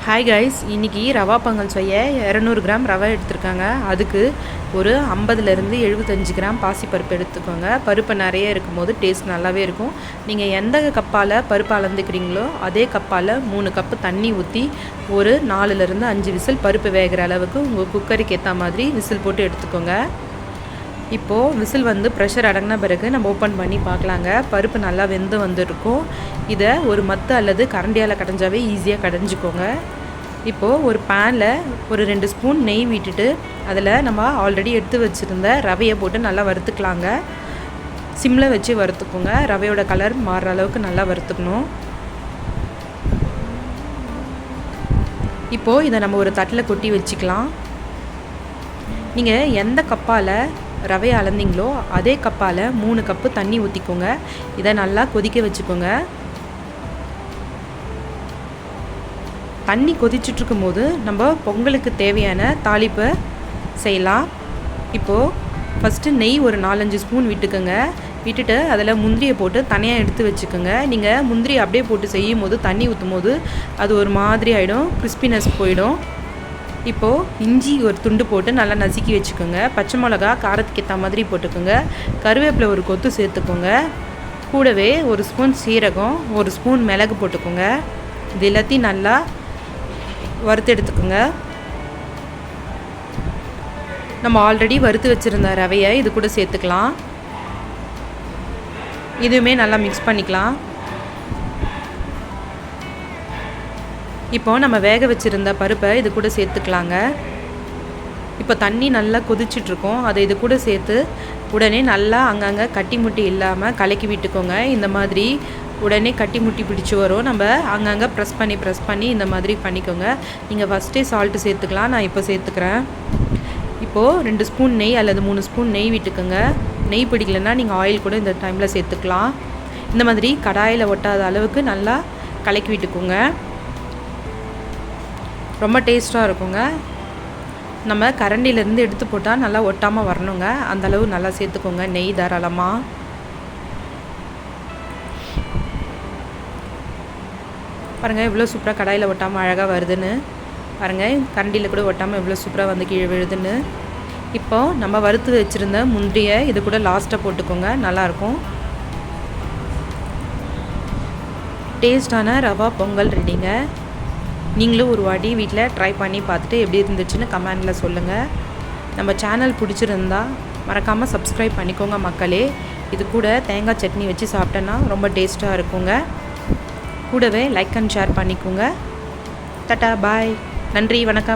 Hi guys, இன்றைக்கி ரவா பொங்கல் செய்ய 200 gram ரவை எடுத்துருக்காங்க. அதுக்கு ஒரு 50லேருந்து 75 கிராம் பாசிப்பருப்பு எடுத்துக்கோங்க. பருப்பு நிறைய இருக்கும்போது டேஸ்ட் நல்லாவே இருக்கும். நீங்கள் எந்த கப்பால் பருப்பு அளந்துக்கிறீங்களோ அதே கப்பால் 3 கப்பு தண்ணி ஊற்றி ஒரு 4லேருந்து 5 விசில் பருப்பு வேகிற அளவுக்கு உங்கள் குக்கருக்கு ஏற்ற மாதிரி விசில் போட்டு எடுத்துக்கோங்க. இப்போது விசில் ப்ரெஷர் அடங்கின பிறகு நம்ம ஓப்பன் பண்ணி பார்க்கலாங்க. பருப்பு நல்லா வெந்து வந்துருக்கும். இதை ஒரு மத்து அல்லது கரண்டியால் கடைஞ்சாவே ஈஸியாக கடைஞ்சிக்கோங்க. இப்போது ஒரு பேனில் ஒரு 2 ஸ்பூன் நெய் விட்டுட்டு அதில் நம்ம ஆல்ரெடி எடுத்து வச்சுருந்த ரவையை போட்டு நல்லா வறுத்துக்கலாங்க. சிம்மில் வச்சு வறுத்துக்கோங்க. ரவையோட கலர் மாறுற அளவுக்கு நல்லா வறுத்துக்கணும். இப்போது இதை நம்ம ஒரு தட்டில் கொட்டி வச்சுக்கலாம். நீங்கள் எந்த கப்பால் ரவையை அளந்தீங்களோ அதே கப்பால் 3 கப்பு தண்ணி ஊற்றிக்கோங்க. இதை நல்லா கொதிக்க வச்சுக்கோங்க. தண்ணி கொதிச்சுட்ருக்கும் போது நம்ம பொங்கலுக்கு தேவையான தாளிப்பை செய்யலாம். இப்போது ஃபஸ்ட்டு நெய் ஒரு 4-5 ஸ்பூன் விட்டுட்டு அதில் முந்திரியை போட்டு தனியாக எடுத்து வச்சுக்கோங்க. நீங்கள் முந்திரி அப்படியே போட்டு செய்யும் போது தண்ணி ஊற்றும் போது அது ஒரு மாதிரி ஆகிடும், கிறிஸ்பினஸ் போயிடும். இப்போது இஞ்சி ஒரு துண்டு போட்டு நல்லா நசுக்கி வச்சுக்கோங்க. பச்சை மிளகா காரத்துக்கு ஏற்ற மாதிரி போட்டுக்கோங்க. கருவேப்பிலை ஒரு கொத்து சேர்த்துக்கோங்க. கூடவே ஒரு ஸ்பூன் சீரகம், ஒரு ஸ்பூன் மிளகு போட்டுக்கோங்க. இது எல்லாத்தையும் நல்லா வறுத்து எடுத்துக்கோங்க. நம்ம ஆல்ரெடி வறுத்து வச்சுருந்த ரவையை இது கூட சேர்த்துக்கலாம். இதுவுமே நல்லா மிக்ஸ் பண்ணிக்கலாம். இப்போது நம்ம வேக வச்சுருந்த பருப்பை இது கூட சேர்த்துக்கலாங்க. இப்போ தண்ணி நல்லா கொதிச்சிட்ருக்கோம். அதை இது கூட சேர்த்து உடனே நல்லா அங்கங்கே கட்டி முட்டி இல்லாமல் கலக்கி விட்டுக்கோங்க. இந்த மாதிரி உடனே கட்டி முட்டி பிடிச்சி வரும். நம்ம அங்கங்கே ப்ரெஸ் பண்ணி இந்த மாதிரி பண்ணிக்கோங்க. நீங்கள் ஃபஸ்ட்டே சால்ட்டு சேர்த்துக்கலாம். நான் இப்போ சேர்த்துக்கிறேன். இப்போது 2 ஸ்பூன் நெய் அல்லது 3 ஸ்பூன் நெய் விட்டுக்கோங்க. நெய் பிடிக்கலன்னா நீங்கள் ஆயில் கூட இந்த டைமில் சேர்த்துக்கலாம். இந்த மாதிரி கடாயில் ஒட்டாத அளவுக்கு நல்லா கலக்கி விட்டுக்கோங்க. ரொம்ப டேஸ்ட்டாக இருக்குங்க. நம்ம கரண்டிலேருந்து எடுத்து போட்டால் நல்லா ஒட்டாமல் வரணுங்க. அந்தளவு நல்லா சேர்த்துக்கோங்க நெய் தாராளமாக. பாருங்கள் எவ்வளோ சூப்பராக கடாயில் ஒட்டாமல் அழகாக வருதுன்னு. பாருங்கள் கரண்டியில் கூட ஒட்டாமல் எவ்வளோ சூப்பராக வந்து கீழே விழுதுன்னு. இப்போது நம்ம வறுத்து வச்சுருந்த முந்திரியை இது கூட லாஸ்ட்டாக போட்டுக்கோங்க. நல்லாயிருக்கும். டேஸ்டான ரவா பொங்கல் ரெடிங்க. நீங்களும் ஒரு வாட்டி வீட்டில் ட்ரை பண்ணி பார்த்துட்டு எப்படி இருந்துச்சுன்னு கமெண்டில் சொல்லுங்கள். நம்ம சேனல் பிடிச்சிருந்தா மறக்காமல் சப்ஸ்கிரைப் பண்ணிக்கோங்க மக்களே. இது கூட தேங்காய் சட்னி வச்சு சாப்பிட்டோன்னா ரொம்ப டேஸ்ட்டாக இருக்குங்க. கூடவே லைக் அண்ட் ஷேர் பண்ணிக்கோங்க. டாடா பாய். நன்றி, வணக்கம்.